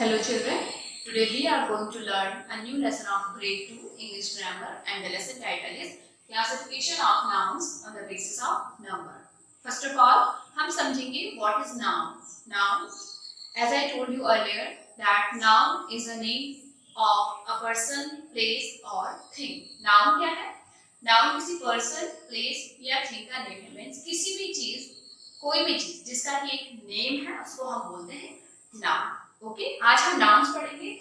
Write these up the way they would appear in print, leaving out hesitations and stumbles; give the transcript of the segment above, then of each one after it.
Hello children, today we are going to learn a new lesson of grade 2 English grammar and the lesson title is classification of nouns on the basis of number. First of all, हम समझेंगे what is noun. Noun, as I told you earlier, that noun is a name of a person, place or thing. Noun क्या है? Noun किसी person, place या thing का name है. Means किसी भी चीज, कोई भी चीज जिसका कि एक name है उसको हम बोलते हैं noun. ओके आज हम नाउन्स पढ़ेंगे.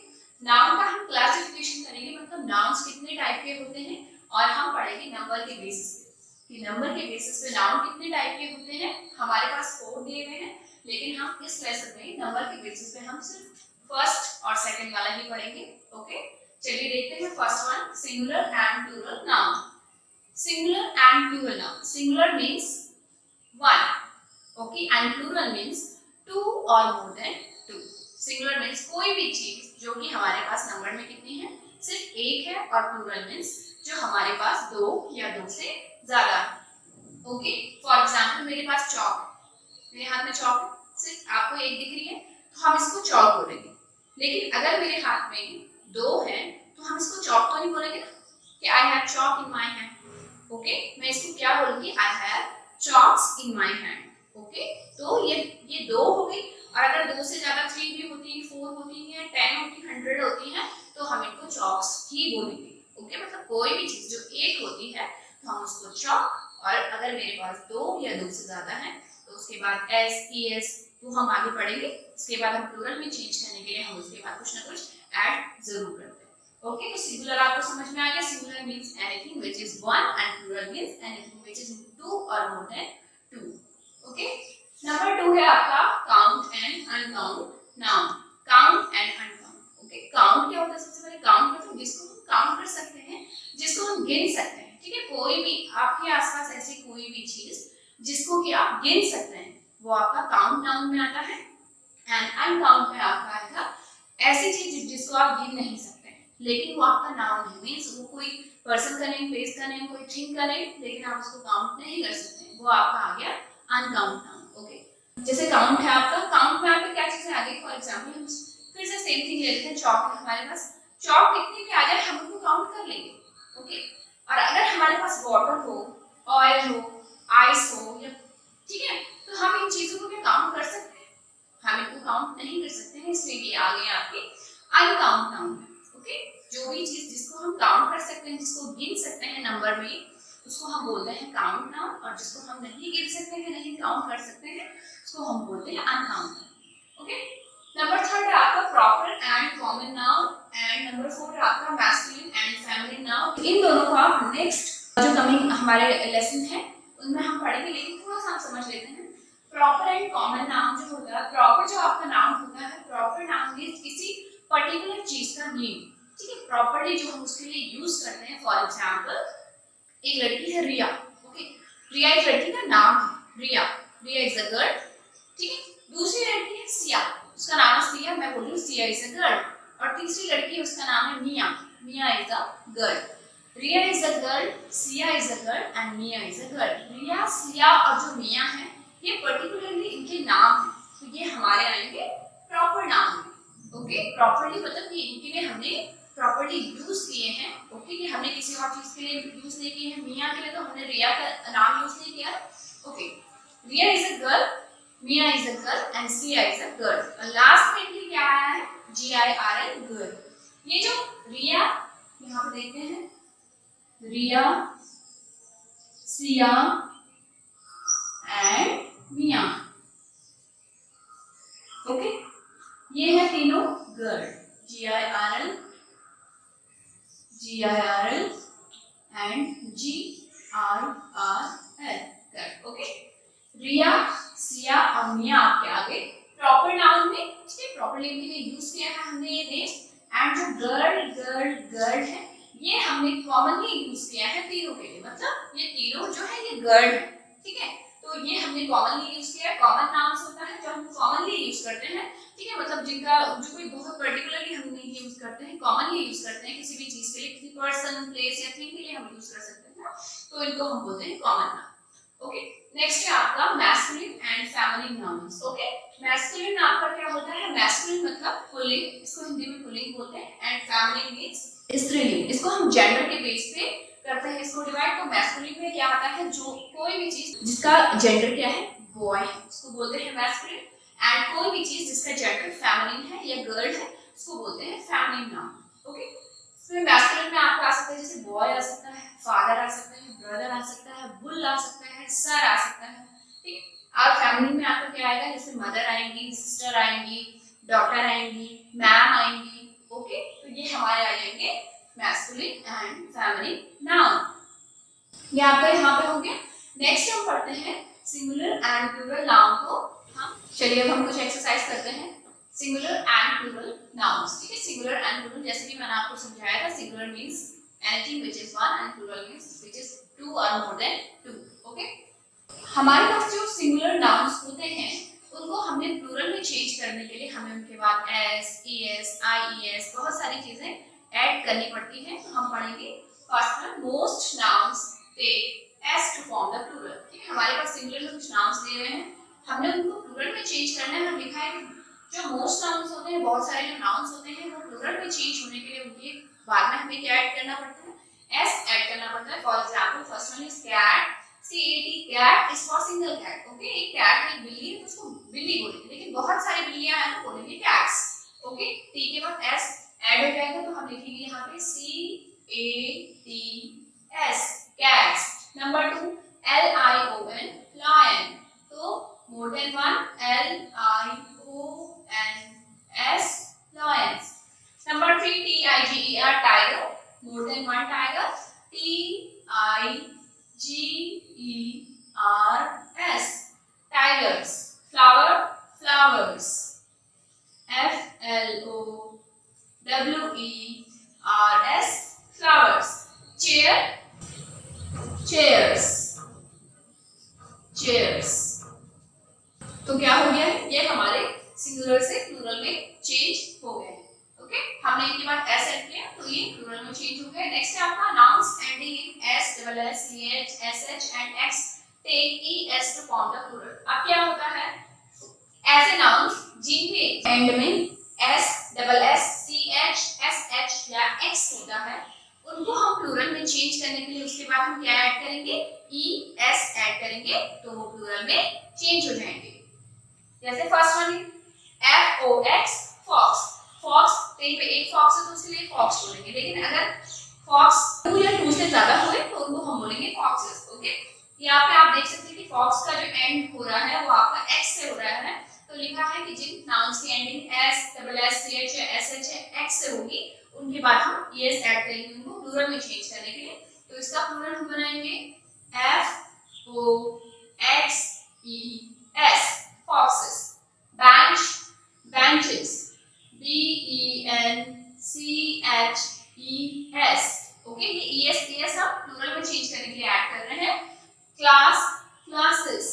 नाउन का हम क्लासिफिकेशन करेंगे, मतलब नाउन्स कितने टाइप के होते हैं और हम पढ़ेंगे नंबर के बेसिस पे कि नंबर के बेसिस पे नाउन कितने टाइप के होते हैं. हमारे पास 4 दिए हुए हैं, लेकिन हम इस लेसन में नंबर के बेसिस पे हम सिर्फ फर्स्ट और सेकंड वाला ही पढ़ेंगे. ओके चलिए देखते हैं first one, singular and plural noun. Singular and plural noun. Singular means one, okay, and plural means two और more than two. Singular means कोई भी चीज जो कि हमारे पास नंबर में कितनी है, सिर्फ एक है, और प्लूरल मींस जो हमारे पास दो या दो से ज्यादा है. ओके फॉर एग्जांपल मेरे पास चौक है, मेरे हाथ में चौक है, सिर्फ आपको एक दिख रही है तो हम इसको चौक बोलेंगे. लेकिन अगर मेरे हाथ में दो है तो हम इसको चौक तो नहीं बोलेंगे ना कि I have Chowk in my hand. Okay मैं इसको क्या बोलूंगी, I have chalks in my hand. Okay तो ये दो हो गई, और अगर दो से ज्यादा 3 भी होती है, 4 होती है, 10 होती है, 100 होती है, तो हम इनको चॉक्स ही बोलेंगे. ओके मतलब कोई भी चीज जो एक होती है तो हम उसको चॉक, और अगर मेरे पास दो या दो से ज्यादा है तो उसके बाद एस ई एस तो हम आगे पढ़ेंगे. उसके बाद हम प्लूरल में चेंज करने के लिए हम उसके बाद कुछ ना कुछ ऐड जरूर करते हैं. ओके तो सिंगुलर आपको समझ में आ गया. Singular means anything which is one and plural means anything which is two और more than two. Okay number 2 है आपका count and uncount noun. Count and uncount. Okay count क्या होता है, सबसे पहले काउंट मतलब जिसको हम काउंट कर सकते हैं, जिसको हम गिन सकते हैं. ठीक है कोई भी आपके आसपास ऐसी कोई भी चीज जिसको कि आप गिन सकते हैं वो आपका काउंट नाउन में आता है. एंड अनकाउंट में आपका आएगा ऐसी चीज जिसको आप गिन नहीं सकते हैं लेकिन वो आपका नाउन है. मींस वो कोई पर्सन का नेम, प्लेस का नेम, कोई थिंग का नेम, लेकिन आप उसको काउंट नहीं कर सकते, वो आपका आ गया अनकाउंट नाउन. ओके जैसे काउंट है आपका, काउंट में आपके क्या चीजें आ गई. फॉर एग्जांपल हम फिर से सेम थिंग ले लेते हैं. चौक है हमारे पास, चौक कितने भी आ जाए हम उनको काउंट कर लेंगे. ओके और अगर हमारे पास वाटर हो, ऑयल हो, आइस हो, या ठीक है तो हम इन चीजों को भी काउंट कर सकते हैं, हम इनको काउंट नहीं कर सकते हैं, इसलिए ये आ गए आपके अनकाउंट नाउन में. ओके जो भी चीज जिसको हम काउंट कर सकते हैं, जिसको गिन सकते हैं नंबर में, उसको हम बोलते हैं काउंट नाउन, और जिसको हम नहीं गिन सकते हैं, नहीं काउंट कर सकते हैं, उसको हम बोलते हैं अनकाउंट. ओके नंबर 3 है आपका proper and common noun, and number 4 है आपका मैस्कुलिन एंड फेमिनिन नाउन. इन दोनों का नेक्स्ट जो कमिंग हमारे लेसन है उनमें हम पढ़ेंगे, लेकिन थोड़ा सा हम समझ लेते हैं. प्रॉपर एंड कॉमन नाउन जो होता है, प्रॉपर जो आपका नाउन होता है, प्रॉपर नाउन मींस किसी पर्टिकुलर चीज का नेम. ठीक है प्रॉपर्ली जो हम उसके लिए यूज करते हैं. फॉर एग्जांपल एक लड़की है रिया. ओके रिया एक लड़की का नाम है, रिया, रिया इज अ गर्ल. ठीक है दूसरी लड़की है सिया, उसका नाम है सिया, मैं बोल रही हूँ सिया इज अ गर्ल. और तीसरी लड़की है उसका नाम है Mia, Mia is a girl. Riya is a girl, Siya is a girl and Mia is a girl. Riya, Siya और जो मिया है ये पर्टिकुलरली इनके नाम है, तो ये हमारे आएंगे प्रॉपर नाम में. ओके प्रॉपर्ली मतलब कि इनके लिए हमने प्रॉपर्ली यूज किए हैं. ओके ये हमने किसी और चीज के लिए यूज नहीं किए हैं. मिया के लिए तो हमने रिया का नाम यूज नहीं किया. Okay Riya is a girl, Mia is a girl and Sia is a girl. और लास्ट में इनके क्या आया है, GIRL गर्ल. ये जो रिया यहाँ पे देखते हैं, Riya, Siya and Mia. Okay ये है तीनों girl, GIRL and GRRL. Okay Riya, Siya और मिया आपके आगे प्रॉपर नाउन में. ठीक है प्रॉपर नेम के लिए यूज किया है हमने ये नेम. एंड जो गर्ल है ये हमने कॉमनली यूज किया है तीनों के लिए, मतलब ये तीनों जो है ये गर्ल है. ठीक है तो ये हमने कॉमनली यूज किया है. कॉमन नाउन्स होता है जो हम कॉमनली यूज करते हैं. ठीक है मतलब जिनका जो कोई बहुत पर्टिकुलरली हम नहीं यूज करते हैं, कॉमनली यूज करते हैं किसी भी चीज के लिए, किसी पर्सन, प्लेस या थिंग के लिए हम यूज कर सकते हैं, तो इनको हम बोलते हैं कॉमन नाउन. ओके नेक्स्ट है आपका masculine and feminine nouns. Okay masculine में आपका क्या होता है, मैस्कुलिन मतलब पुल्लिंग, इसको हिंदी में पुल्लिंग बोलते हैं, एंड फेमिनिन मींस स्त्रीलिंग। इसको हम जेंडर के बेस पे करते हैं इसको डिवाइड। तो मैस्कुलिन में क्या आता है, जो कोई भी चीज जिसका जेंडर क्या है, बॉय है, उसको बोलते हैं मैस्कुलिन, एंड कोई भी चीज जिसका जेंडर फेमिनिन है या गर्ल है उसको बोलते हैं फेमिनिन नाउन। ओके, इसमें मैस्कुलिन में आपका आ सकता है, जैसे बॉय आ सकता है, फादर आ सकता है, ब्रदर आ सकता है, बुल आ सकता है, सर आ सकता है, ठीक। और फैमिली में आपका क्या आएगा, जैसे मदर आएंगी, सिस्टर आएंगी, डॉटर आएंगी, मैम आएंगी। ओके, तो ये हमारे आ जाएंगे मैस्कुलिन एंड फेमिनिन नाउन। ये आपका यहाँ पे हो गया। नेक्स्ट हम पढ़ते हैं सिंगुलर एंड प्लूरल नाउन को। हम चलिए अब हम कुछ एक्सरसाइज करते हैं सिंगुलर एंड प्लूरल नाउन्स, ठीक है। सिंगुलर एंड प्लूरल जैसे कि मैंने आपको समझाया था, singular means anything which is one and plural means which is two और मोर देन टू। ओके, हमारे पास जो सिंगुलर नाउन्स होते हैं उनको हमने प्लूरल में चेंज करने के लिए हमें उनके बाद एस, ईएस, आईईएस बहुत सारी चीजें ऐड करनी पड़ती हैं। तो हम पढ़ेंगे फर्स्ट में most nouns take S to form the plural. ठीक है, हमारे पास सिंगुलर में कुछ नाउन्स दिए हुए हैं, हमने उनको प्लूरल में चेंज करना है। हम लिखा है कि जो मोस्ट नाउन्स होते हैं, बहुत सारे जो नाउन्स होते हैं वो प्लूरल में चेंज होने के लिए उनके बाद में हमें क्या ऐड करना पड़ता है, एस ऐड करना पड़ता है। For example first one is cat, CAT, cat is for single cat. Okay, एक कैट एक बिल्ली है तो उसको बिल्ली बोलेंगे, लेकिन बहुत सारी बिल्लियां हैं तो बोलेंगे कैट्स। ओके, टी के बाद एस ऐड हो जाएगा तो हम लिखेंगे यहाँ पे CATS, cats. Number 2 LION, lion, तो more than one, LIONS, lions. Number 3 TIGER, tiger, more than one tiger, TIGERS, tigers. Flower, flowers, FLOWERS, flowers. Chair, chairs, chairs. तो क्या हो गया है, ये हमारे सिंगुलर से प्लूरल में चेंज हो गए हैं। ओके, हमने इनके बाद एस ऐड किया तो ये प्लूरल में चेंज हो गया। नेक्स्ट है आपका nouns ending in S, double S, CH, SH and X take ES to form the plural. अब क्या होता है, ऐसे नाउन्स जिनके एंड में S, double S, CH, SH या X होता है उनको हम प्लूरल में चेंज करने के लिए उसके बाद हम क्या ऐड करेंगे, ES ऐड करेंगे तो वो प्लूरल में चेंज हो जाएंगे। जैसे first one FOX, fox, fox कहीं पे एक फॉक्स है तो उसके लिए फॉक्स बोलेंगे, लेकिन अगर फॉक्स 2 या 2 से ज्यादा हुए तो उनको हम बोलेंगे फॉक्सेस। ओके, यहाँ पे आप देख सकते हैं कि फॉक्स का जो एंड हो रहा है वो आपका X से हो रहा है, तो लिखा है कि जिन नाउन्स की ending S, double S, CH या SH या X से होगी उनके बाद हम ES ऐड करेंगे उनको प्लूरल में चेंज करने के लिए। तो इसका प्लूरल हम बनाएंगे FOXES, foxes. Bench, benches, BENCHES। Okay, ये ES हम प्लूरल में चेंज करने के लिए ऐड कर रहे हैं। Class, classes,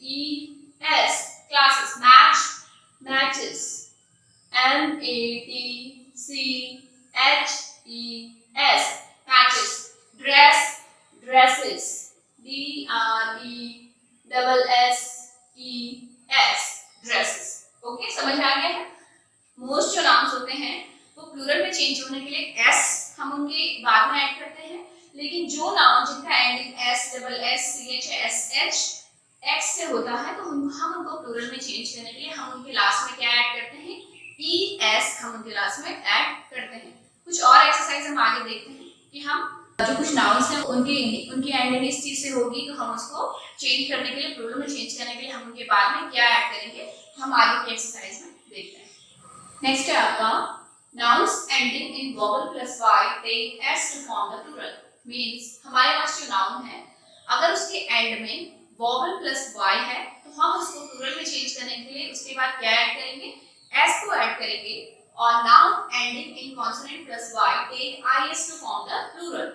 CLASSES, classes. Match, matches, MATCHES, matches. Dress, dresses, DRESSES, dresses. Okay, समझ आ गया है। मोस्ट जो नाउन्स होते हैं वो प्लूरल में चेंज होने के लिए S हम उनके बाद में ऐड करते हैं, लेकिन जो नाउन जिनका ending S, double S, CH, SH, X से होता है तो हम उनको प्लूरल में चेंज करने के लिए हम उनके लास्ट में क्या ऐड करते हैं, ES हम उनके लास्ट में ऐड करते हैं। कुछ और एक्सरसाइज हम आगे देखते हैं कि हम जो कुछ नाउन्स हैं उनकी एंडिंग इस चीज से होगी तो हम उसको चेंज करने के लिए, प्लूरल में चेंज करने के लिए हम उनके बाद में क्या ऐड करेंगे, हम आगे की एक्सरसाइज में देखते हैं। नेक्स्ट है आपका nouns ending in vowel plus y take s to form the plural। Means हमारे पास जो नाउन है अगर उसके एंड में vowel plus y है तो हम उसको प्लूरल में चेंज करने के लिए उसके बाद क्या ऐड करेंगे, s को ऐड करेंगे। और noun ending in consonant plus y take is to form the plural।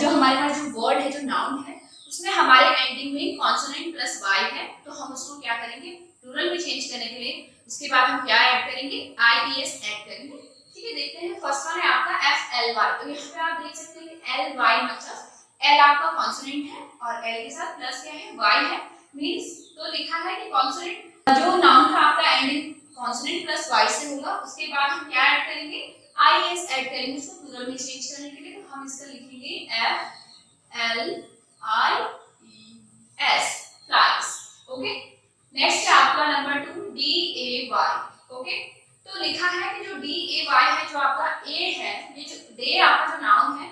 जो हमारे पास जो वर्ड है, जो नाउन है उसमें हमारे एंडिंग में कॉन्सोनेंट प्लस y है तो हम उसको क्या करेंगे, प्लूरल में चेंज करने के लिए उसके बाद हम क्या ऐड करेंगे, IES ऐड करेंगे। ठीक है, देखते हैं। फर्स्ट वन है आपका FLY। तो यहाँ पे आप देख सकते हैं कि LY मतलब L आपका कॉन्सोनेंट है और L के साथ प्लस क्या है, Y है, मींस तो लिखा है कि कॉन्सोनेंट जो नाउन का आपका एंडिंग कॉन्सोनेंट प्लस वाई से होगा, उसके बाद हम क्या ऐड करेंगे, आई एस ऐड करेंगे इसको प्लूरल में चेंज करने के लिए। तो हम इसका लिखेंगे F L I E S, flies. Okay, next है आपका number 2 D A Y. Okay, तो लिखा है कि जो डी ए वाई है, जो आपका ए है, ये जो डे आपका जो नाउन है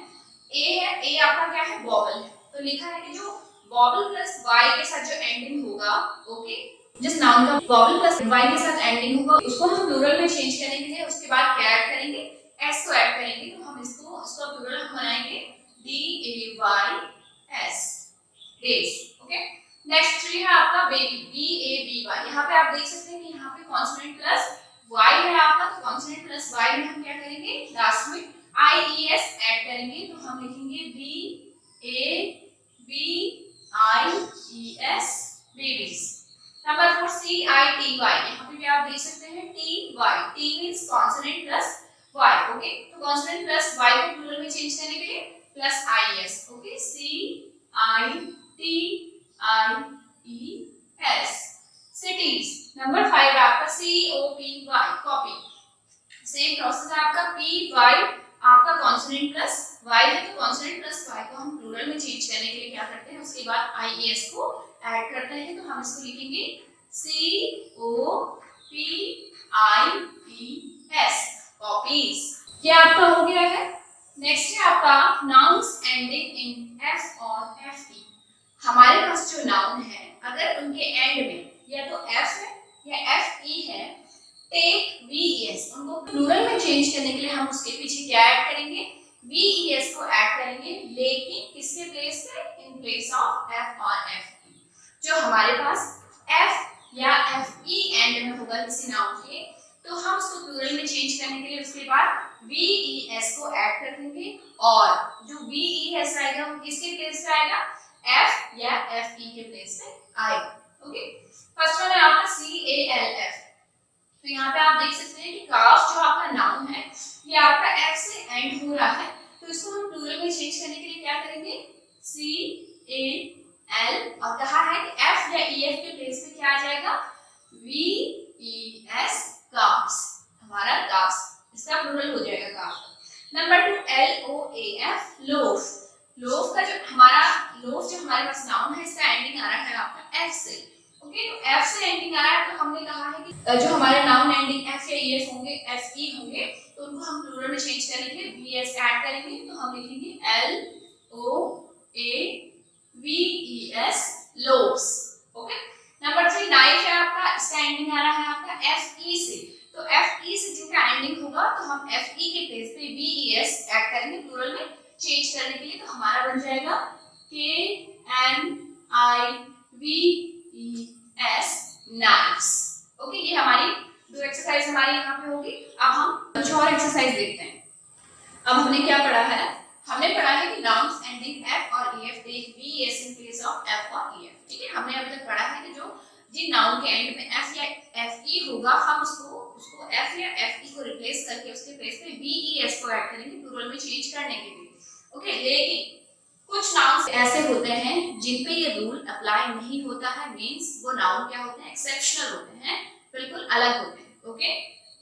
ए है, ए आपका क्या है, वॉवल है। तो लिखा है कि जो वॉवल प्लस वाई के साथ जो एंडिंग होगा, ओके, जिस नाउन का वॉवल प्लस वाई के साथ एंडिंग होगा उसको हम प्लूरल में चेंज करने के लिए उसके बाद क्या ऐड करेंगे, एस को ऐड करेंगे। तो हम इसको उसका प्लूरल हम बनाएंगे D A Y S, days. Okay, next 3 है आपका baby, B A B Y. यहाँ पे आप देख सकते हैं कि यहाँ पे कॉन्सोनेंट प्लस वाई है आपका, तो कॉन्सोनेंट प्लस वाई में हम क्या करेंगे, लास्ट में आई ई एस ऐड करेंगे। तो हम लिखेंगे B A B I E S, babies. Number 4 C I T Y. यहाँ पे भी आप देख सकते हैं T Y, T means consonant plus Y. Okay, तो कॉन्सोनेंट प्लस वाई को प्लूरल में चेंज करने के लिए plus I E. Okay, C I T I E S, cities. Number 5 आपका C O P Y, copy. Same process है आपका, P Y आपका कॉन्सोनेंट प्लस वाई है, तो कॉन्सोनेंट प्लस वाई को हम प्लूरल में चेंज करने के लिए क्या करते हैं, उसके बाद आई ई एस को ऐड करते हैं। तो हम इसको लिखेंगे C O P I E S, copies. ये आपका हो गया है। नेक्स्ट है आपका नाउन्स एंडिंग इन एफ और एफ ई। हमारे पास जो नाउन है अगर उनके एंड में या तो एफ है या एफ ई है, टेक वी ई एस, उनको प्लूरल में चेंज करने के लिए हम उसके पीछे क्या ऐड करेंगे, वी ई एस को ऐड करेंगे, लेकिन किसके प्लेस पे, इन प्लेस ऑफ एफ और एफ ई। जो हमारे पास एफ या एफ ई एंड में होगा किसी नाउन के, तो हम उसको प्लूरल में चेंज करने के लिए उसके बाद वी ई एस को ऐड कर देंगे, और जो वी ई एस आएगा वो किसके प्लेस पे आएगा, एफ या एफ ई के प्लेस पे आएगा। ओके, फर्स्ट वन है आपका सी ए एल एफ। तो यहाँ पे आप देख सकते हैं कि काफ जो आपका नाउन है ये आपका एफ से एंड हो रहा है, तो इसको हम प्लूरल में चेंज करने के लिए क्या करेंगे, सी ए एल, और कहा है कि एफ या ई एफ के प्लेस पे क्या आ जाएगा, वी ई एस, काफ्स, हमारा काफ्स, इसका प्लूरल हो जाएगा calf. Number 2 L O A F, loaf. Loaf का जो हमारा लोफ जो हमारे पास नाउन है इसका एंडिंग आ रहा है आपका एफ से। ओके, तो एफ से एंडिंग आ रहा है, तो हमने कहा है कि जो हमारे नाउन एंडिंग एफ या ई एफ होंगे, एफ ई होंगे, तो उनको हम प्लूरल में चेंज करने के लिए वी एस ऐड करेंगे। तो हम लिखेंगे L O A V E S, loaves. Okay, number 3 knife है आपका, इसका एंडिंग आ रहा है आपका एफ ई से, तो एफ ई से जिनका एंडिंग होगा तो हम एफ ई के प्लेस पे वी ई एस ऐड करेंगे प्लूरल में चेंज करने के लिए। तो हमारा बन जाएगा K N I V E S, knives. Okay, ये हमारी 2 एक्सरसाइज हमारी यहाँ पे होगी। अब हम कुछ और एक्सरसाइज देखते हैं। अब हमने क्या पढ़ा है, हमने पढ़ा है कि नाउन्स एंडिंग एफ और E F tech V S in place of F और ई एफ। ठीक है, हमने अभी तक पढ़ा है कि जो जिन नाउन के एंड में एफ या एफ ई होगा हम उसको एफ या एफ ई को रिप्लेस करके उसके प्लेस पे वी ई एस को ऐड करेंगे प्लूरल में चेंज करने के लिए। ओके, लेकिन कुछ नाउन्स ऐसे होते हैं जिन पे ये रूल अप्लाई नहीं होता है, मींस वो नाउन क्या होते हैं, एक्सेप्शनल होते हैं, बिल्कुल अलग होते हैं। ओके,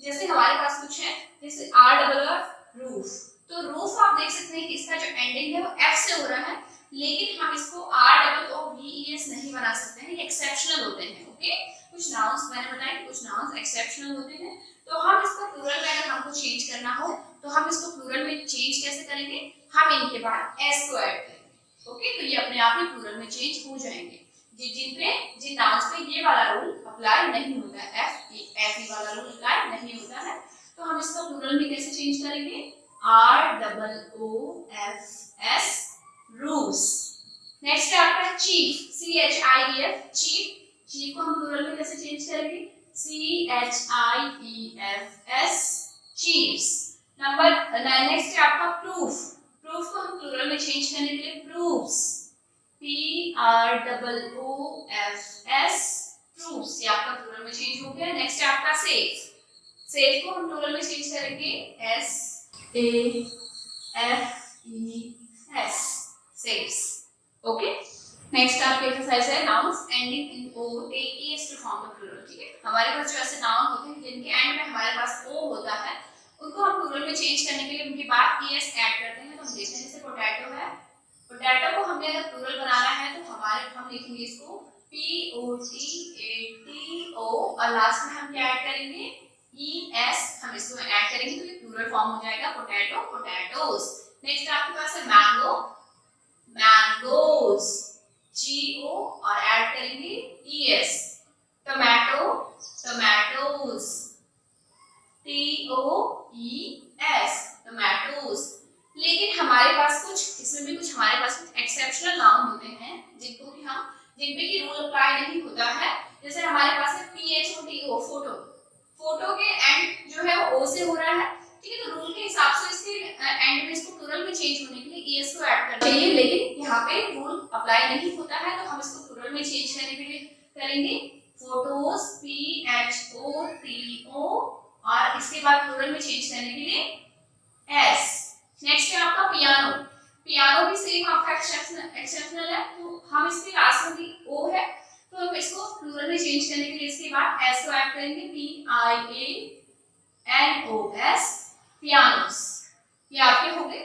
जैसे हमारे पास कुछ है, जैसे आर डबल एफ, रूफ। तो रूफ आप देख सकते हैं कि इसका जो एंडिंग है वो एफ से हो रहा है, लेकिन हम इसको R double O V E S नहीं बना सकते हैं, ये एक्सेप्शनल होते हैं। ओके, कुछ नाउन्स मैंने बताया कि कुछ नाउन्स एक्सेप्शनल होते हैं, तो हम इसको प्लूरल में अगर हमको चेंज करना हो तो हम इसको प्लूरल में चेंज कैसे करेंगे, हम इनके बाद एस को ऐड करेंगे। ओके, तो ये अपने आप ही प्लूरल में चेंज हो जाएंगे। जिन नाउन्स पे ये वाला रूल अप्लाई नहीं होता है, एफ ई वाला रूल अप्लाई नहीं होता है, तो हम इसको प्लूरल में कैसे चेंज करेंगे, R double O F S, roofs. Next है आपका chief, C H I E F, chief. Chief को हम प्लूरल में कैसे चेंज करेंगे, C H I E F S, chiefs. Next है आपका प्रूफ। प्रूफ को हम प्लूरल में चेंज करने के लिए proofs, P R double O F S, proofs, ये आपका प्लूरल में चेंज हो गया। नेक्स्ट है आपका सेफ। सेफ को हम प्लूरल में चेंज करेंगे S A F E S, safes. Okay, next आपकी एक्सरसाइज है nouns ending in O take S to form the plural. ठीक है, हमारे पास जो ऐसे नाउन होते हैं जिनके एंड में हमारे पास ओ होता है, उनको हम प्लूरल में चेंज करने के लिए उनके बाद एस ऐड करते हैं। तो हम देखते हैं जैसे पोटैटो है, पोटैटो को हमने अगर प्लूरल बनाना है तो हम लिखेंगे इसको P O T A T O और लास्ट में हम क्या ऐड करेंगे ई एस, हम इसको ऐड करेंगे तो ये प्लूरल फॉर्म हो जाएगा पोटैटो पोटैटोस। नेक्स्ट आपके पास है मैंगो मैंगोज G-O और ऐड करेंगे E-S, tomato tomatoes T-O-E-S tomatoes. लेकिन हमारे पास इसमें भी कुछ हमारे पास कुछ एक्सेप्शनल नाउन होते हैं जिन पे की रूल अप्लाई नहीं होता है। जैसे हमारे पास है PHOTO फोटो, फोटो के एंड जो है वो O से हो रहा है। ठीक है, तो रूल के हिसाब से इसके एंड में इसको प्लूरल में चेंज होने के लिए ES को ऐड करना चाहिए, लेकिन यहाँ पे रूल अप्लाई नहीं होता है तो हम इसको प्लूरल में चेंज करने के लिए करेंगे फोटोज PHOTO और इसके बाद प्लूरल में चेंज करने के लिए S। नेक्स्ट है आपका पियानो, पियानो भी सेम आपका एक्सेप्शनल है, तो हम इसके लास्ट में भी O है तो हम इसको प्लूरल में चेंज करने के लिए इसके बाद S को ऐड करेंगे PIANOS पियानोस। ये आपके हो गए।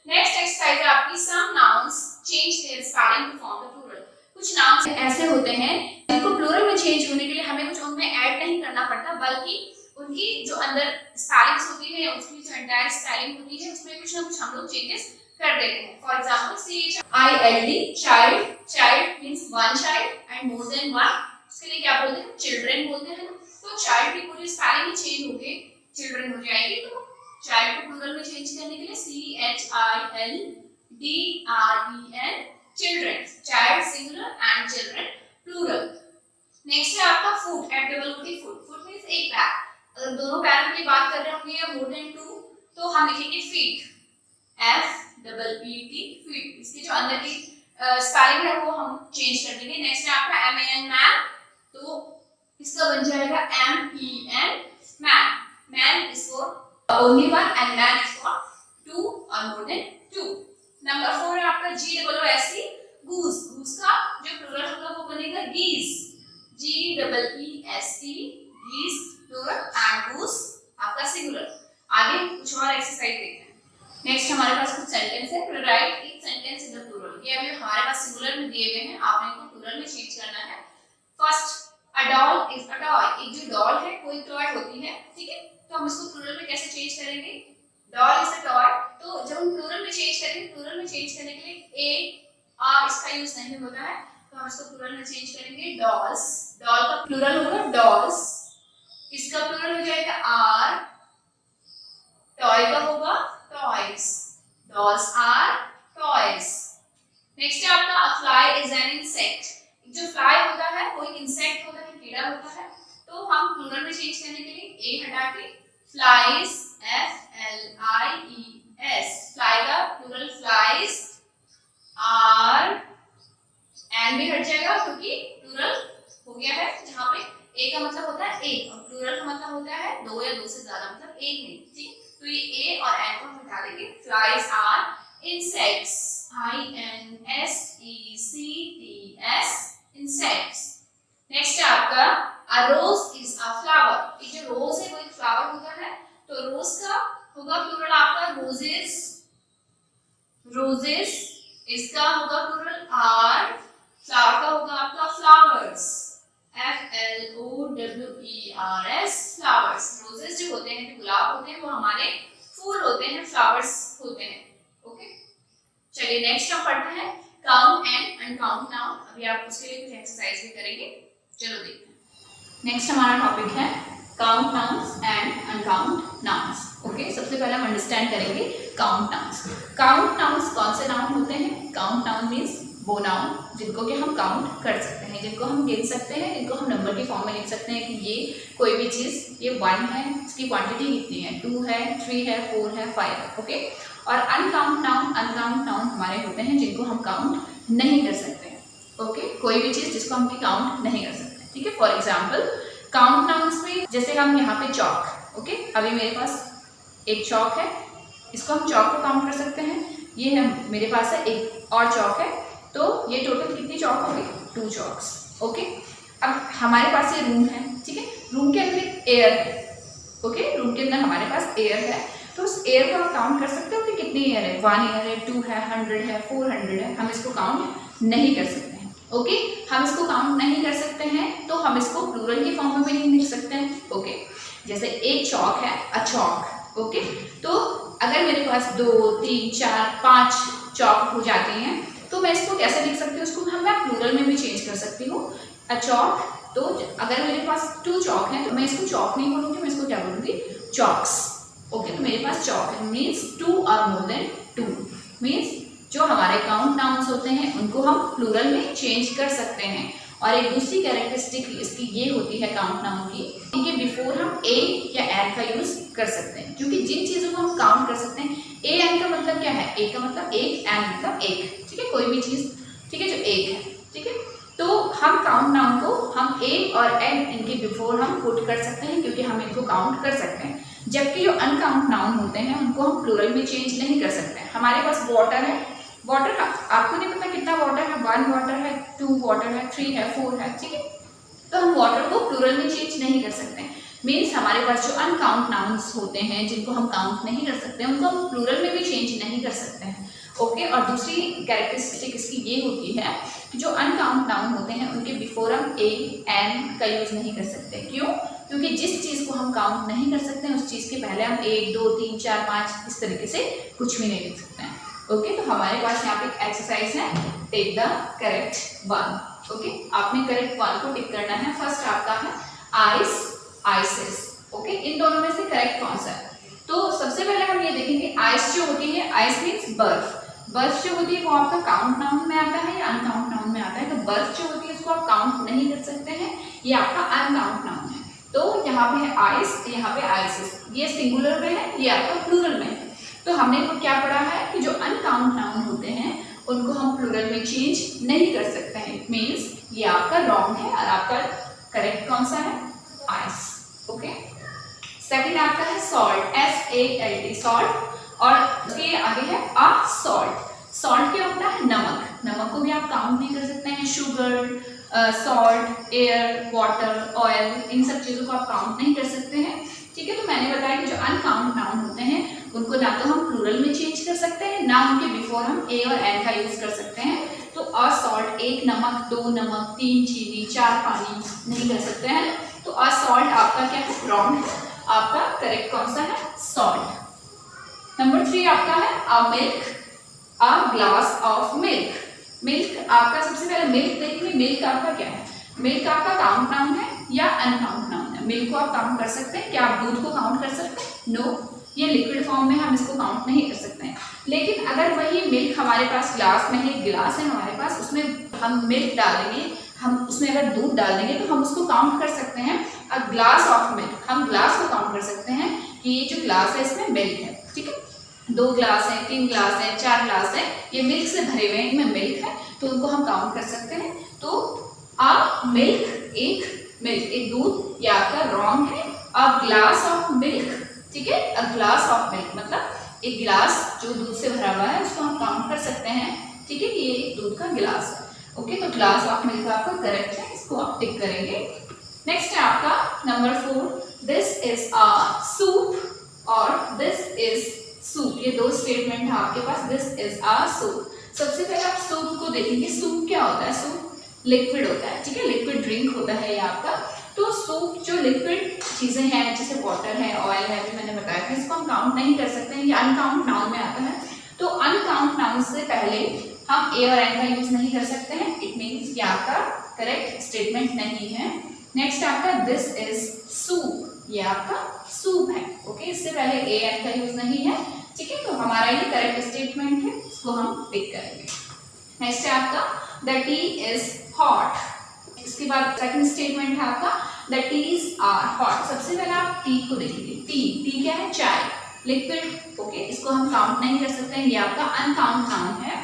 नेक्स्ट एक्सरसाइज है आपकी some nouns change their spelling to form the plural. कुछ नाउन्स ऐसे होते हैं जिनको प्लूरल में चेंज होने के लिए हमें कुछ उनमें ऐड नहीं करना पड़ता, बल्कि उनकी जो अंदर स्पेलिंग्स होती है, उसकी जो एंटायर स्पेलिंग होती है उसमें कुछ ना कुछ हम लोग चेंजेस कर देते हैं। For example CHILD child, child means one child and more than one, उसके लिए क्या बोलते हैं चिल्ड्रन बोलते हैं। तो चाइल्ड की पूरी स्पेलिंग चेंज होके चिल्ड्रन हो जाएगी, तो चाइल्ड को प्लूरल में चेंज करने के लिए CHILDREN children, child singular and children plural. Next है आपका फुट, फुट, फुट मींस एक पैर। अगर दोनों पैरों की बात कर रहे होंगे या मोर देन टू तो हम लिखेंगे फीट, FEET फीट। इसकी जो अंदर की स्पेलिंग है वो हम चेंज कर देंगे। नेक्स्ट है आपका MAN मैन, तो इसका बन जाएगा MEN man, man is for only one and man is for two or more than two। Number 4 है आपका GOOSE, गूस, गूस का जो प्लूरल होगा वो बनेगा गीस, GEESE गीस प्लूरल एंड गूस आपका सिंगुलर। आगे कुछ और एक्सरसाइज देखते हैं। नेक्स्ट हमारे पास कुछ सेंटेंस है, write each sentence in the plural. ये अभी हमारे पास सिंगुलर में दिए हुए हैं, आपने इनको प्लूरल में चेंज करना है। First a doll is a toy, एक जो डॉल है कोई टॉय होती है। ठीक है, तो हम इसको प्लूरल में कैसे चेंज करेंगे, डॉल इज अ टॉय। तो जब हम प्लूरल में चेंज करेंगे, प्लूरल में चेंज करने के लिए AR इसका यूज नहीं होता है, तो हम इसको प्लूरल में चेंज करेंगे डॉल्स। डॉल का प्लूरल होगा डॉल्स, इसका प्लूरल हो जाएगा R, टॉय का होगा toys, dolls are toys. Next है आपका a fly is an insect, जो फ्लाई होता है कोई इंसेक्ट होता है, कीड़ा होता है, तो हम प्लूरल में चेंज करने के लिए A हटा के फ्लाइज, FLIES, फ्लाई का प्लूरल फ्लाइज, R एन भी हट जाएगा क्योंकि प्लूरल हो गया है, जहां पे A का मतलब होता है एक और प्लूरल का मतलब होता है दो या दो से ज्यादा, मतलब एक नहीं। ठीक, तो ये A और N को हम हटा देंगे। Flies are insects, INSECTS insects. Next है आपका A rose is a flower, ये जो रोज है वो एक फ्लावर होता है, तो रोज का होगा प्लूरल आपका रोजेस, रोजेस, इसका होगा प्लूरल R, फ्लावर का होगा आपका फ्लावर्स, FLOWERS फ्लावर्स। रोजेस जो होते हैं, जो गुलाब होते हैं, वो हमारे फूल होते हैं, फ्लावर्स होते हैं। ओके, चलिए नेक्स्ट हम पढ़ते हैं काउंट एंड अनकाउंट नाउन। अभी आप उसके लिए कुछ एक्सरसाइज भी करेंगे, चलो देखते हैं। नेक्स्ट हमारा टॉपिक है count nouns and uncount nouns. Okay, सबसे पहले हम अंडरस्टैंड करेंगे काउंट नाउन्स। काउंट नाउन्स कौन से नाउन होते हैं? काउंट नाउन मीन्स वो नाउन जिनको कि हम काउंट कर सकते हैं, जिनको हम गिन सकते हैं, जिनको हम नंबर की फॉर्म में लिख सकते हैं कि ये कोई भी चीज़ ये 1 है, इसकी क्वांटिटी कितनी है, 2 है, 3 है, 4 है, 5 है। ओके, और अनकाउंट नाउन हमारे होते हैं जिनको हम काउंट नहीं कर सकते हैं। ओके, कोई भी चीज़ जिसको हम काउंट नहीं कर सकते। ठीक है, फॉर एग्जाम्पल काउंट नाउन्स में जैसे हम यहाँ पे चौक, ओके, अभी मेरे पास एक चौक है, इसको हम चौक को काउंट कर सकते हैं। ये है मेरे पास है एक और चौक है, तो ये टोटल कितनी चौक 2 chalks. ओके, अब हमारे पास ये रूम है, ठीक है, रूम के अंदर एयर है, ओके, रूम के अंदर हमारे पास एयर है, तो उस एयर को आप काउंट कर सकते हो कि कितनी एयर है, 1 एयर है, 2 है, 100 है, 400 है, हम इसको काउंट नहीं कर सकते हैं। ओके, हम इसको काउंट नहीं कर सकते हैं तो हम इसको प्लूरल की फॉर्म में भी नहीं लिख सकते हैं। ओके, जैसे एक चौक है, अ चौक। ओके, तो अगर मेरे पास 2, 3, 4, 5 चौक हो जाती हैं तो मैं इसको कैसे लिख सकती हूँ, उसको मैं प्लूरल में भी चेंज कर सकती हूँ, अ चौक। तो अगर मेरे पास 2 चौक हैं तो मैं इसको चौक नहीं बोलूँगी, मैं इसको क्या बोलूँगी, चॉक्स। ओके, तो मेरे पास चौक है, मीन्स 2 और मोर देन 2, मीन्स जो हमारे काउंट नाउन्स होते हैं उनको हम प्लूरल में चेंज कर सकते हैं। और एक दूसरी कैरेक्टरिस्टिक इसकी ये होती है काउंट नाउन की, इनके बिफोर हम ए या एन का यूज कर सकते हैं, क्योंकि जिन चीज़ों को हम काउंट कर सकते हैं, ए एन का मतलब क्या है, ए का मतलब एक, एन मतलब एक, ठीक है, कोई भी चीज़, ठीक है, जो एक है, ठीक है, तो हम काउंट नाउन को हम ए और एन इनके बिफोर हम पुट कर सकते हैं, क्योंकि हम इनको काउंट कर सकते हैं। जबकि जो अनकाउंट नाउन होते हैं उनको हम प्लूरल में चेंज नहीं कर सकते हैं। हमारे पास वाटर है, वाटर आपको नहीं पता कितना वाटर है, 1 वाटर है, 2 वाटर है, 3 है, 4 है, ठीक है, तो हम वाटर को प्लूरल में चेंज नहीं कर सकते हैं। मीन्स हमारे पास जो अनकाउंट नाउन्स होते हैं जिनको हम काउंट नहीं कर सकते हैं उनको हम प्लूरल में भी चेंज नहीं कर सकते हैं। ओके, और दूसरी कैरेक्टरिस्टिक इसकी ये होती है कि जो अनकाउंट नाउन होते हैं उनके बिफोर हम ए एन का यूज नहीं कर सकते। क्यों? क्योंकि जिस चीज़ को हम काउंट नहीं कर सकते हैं उस चीज़ के पहले हम 1, 2, 3, 4, 5 इस तरीके से कुछ भी नहीं लिख सकते हैं। ओके, तो हमारे पास यहाँ पे एक एक्सरसाइज है, take the correct one. Okay, आपने करेक्ट वन को टिक करना है। फर्स्ट आपका है आइस, आइसेस। ओके, इन दोनों में से करेक्ट कौन सा है? तो सबसे पहले हम ये देखेंगे, आइस जो होती है, आइस मीन्स बर्फ। बर्फ जो होती है वो आपका काउंट नाउन में आता है या अनकाउंट नाउन में आता है? तो बर्फ जो होती है उसको आप काउंट नहीं कर सकते हैं, ये आपका अनकाउंट नाउन है। तो यहाँ पे है आइस, यहाँ पे आइसेस, ये सिंगुलर में है, ये आपका प्लूरल में है। तो हमने तो क्या पढ़ा है कि जो अनकाउंट नाउन होते हैं उनको हम प्लूरल में चेंज नहीं कर सकते हैं। इट मीन्स ये आपका रॉन्ग है और आपका करेक्ट कौन सा है? आइस। ओके, सेकंड आपका है सॉल्ट, SALT, सॉल्ट, और उसके आगे है आ सॉल्ट। सॉल्ट क्या होता है? नमक। नमक को भी आप काउंट नहीं कर सकते हैं। Sugar, salt, air, water, oil, इन सब चीज़ों को आप काउंट नहीं कर सकते हैं। ठीक है, तो मैंने बताया कि जो अनकाउंट नाउन होते हैं उनको ना तो हम प्लूरल में चेंज कर सकते हैं, ना उनके बिफोर हम ए और एन का यूज कर सकते हैं। तो अ सॉल्ट, 1 नमक, 2 नमक, 3 चीनी, 4 पानी नहीं कर सकते हैं। तो अ सॉल्ट आपका क्या है? रॉन्ग है। आपका करेक्ट कौन सा है? सॉल्ट। नंबर 3 आपका है a milk, a glass of milk. Milk आपका सबसे पहले मिल्क देखेंगे, मिल्क आपका क्या है? मिल्क आपका काउंट नाउन है या अनकाउंट नाउन है? मिल्क को आप काउंट कर सकते हैं? क्या आप दूध को काउंट कर सकते हैं? नो, ये लिक्विड फॉर्म में हम इसको काउंट नहीं कर सकते हैं। लेकिन अगर वही मिल्क हमारे पास ग्लास में है, गिलास है हमारे पास, उसमें हम मिल्क डालेंगे, हम उसमें अगर दूध डाल देंगे तो हम उसको काउंट कर सकते हैं। अ ग्लास ऑफ मिल्क, हम ग्लास को काउंट कर सकते हैं कि ये जो ग्लास है इसमें मिल्क है। ठीक है, 2 ग्लास है, 3 ग्लास है, 4 ग्लास है, ये मिल्क से भरे हुए हैं, इनमें मिल्क है, तो उनको हम काउंट कर सकते हैं। तो अ मिल्क, एक दूध, ये आपका रॉन्ग है। अ ग्लास ऑफ मिल्क, ठीक है, अ ग्लास ऑफ मिल्क मतलब एक गिलास जो दूध से भरा हुआ है उसको हम काउंट कर सकते हैं। ठीक है, कि ये एक दूध का गिलास है। ओके, तो ग्लास ऑफ मिल्क आपका करेक्ट है, इसको आप टिक करेंगे। नेक्स्ट है आपका number 4, this is a soup और दिस इज सूप। ये 2 स्टेटमेंट है आपके पास, दिस इज अ सूप। सबसे पहले आप सूप को देखेंगे। सूप क्या होता है? सूप लिक्विड होता है, ठीक है, लिक्विड ड्रिंक होता है ये आपका। तो सूप जो लिक्विड चीज़ें हैं जैसे वाटर है, ऑयल है, अभी मैंने बताया था, इसको हम काउंट नहीं कर सकते हैं, ये अनकाउंट नाउन में आता है। तो अनकाउंट नाउन से पहले हम ए और एन का यूज नहीं कर सकते हैं। इट मीन्स ये आपका करेक्ट स्टेटमेंट नहीं है। नेक्स्ट आपका दिस इज सूप, ये आपका सूप है। ओके, इससे पहले ए एन का यूज नहीं है। ठीक है, तो हमारा ये करेक्ट स्टेटमेंट है, इसको हम टिक करेंगे। नेक्स्ट है आपका द टी इज हॉट। इसके बाद सेकंड स्टेटमेंट है आपका द टीज आर हॉट। सबसे पहले आप टी को देखेंगे। टी क्या है? चाय, लिक्विड। ओके, इसको हम काउंट नहीं कर सकते हैं, ये आपका अनकाउंट नाउन है।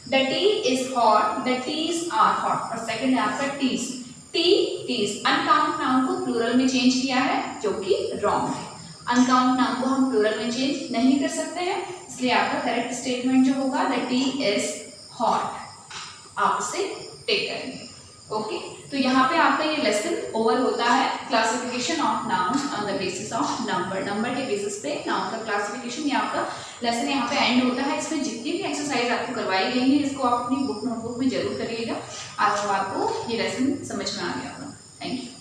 The tea is hot, the teas are hot. और सेकंड है आपका टीज, टीज अनकाउंट नाउन को प्लूरल में चेंज किया है, जो कि रॉन्ग है। अनकाउंट नाउन को हम प्लूरल में चेंज नहीं कर सकते हैं, इसलिए आपका करेक्ट स्टेटमेंट जो होगा द टी इज हॉट, आप उसे टिक करेंगे। ओके, तो यहाँ पे आपका ये लेसन ओवर होता है। Classification of nouns on the basis of number, number के बेसिस पे नाउन का क्लासिफिकेशन, ये आपका लेसन यहाँ पे एंड होता है। इसमें जितनी भी एक्सरसाइज आपको करवाई गई है इसको आप अपनी बुक नोटबुक में जरूर करिएगा। आज आपको ये लेसन समझ में आ गया होगा। Thank you.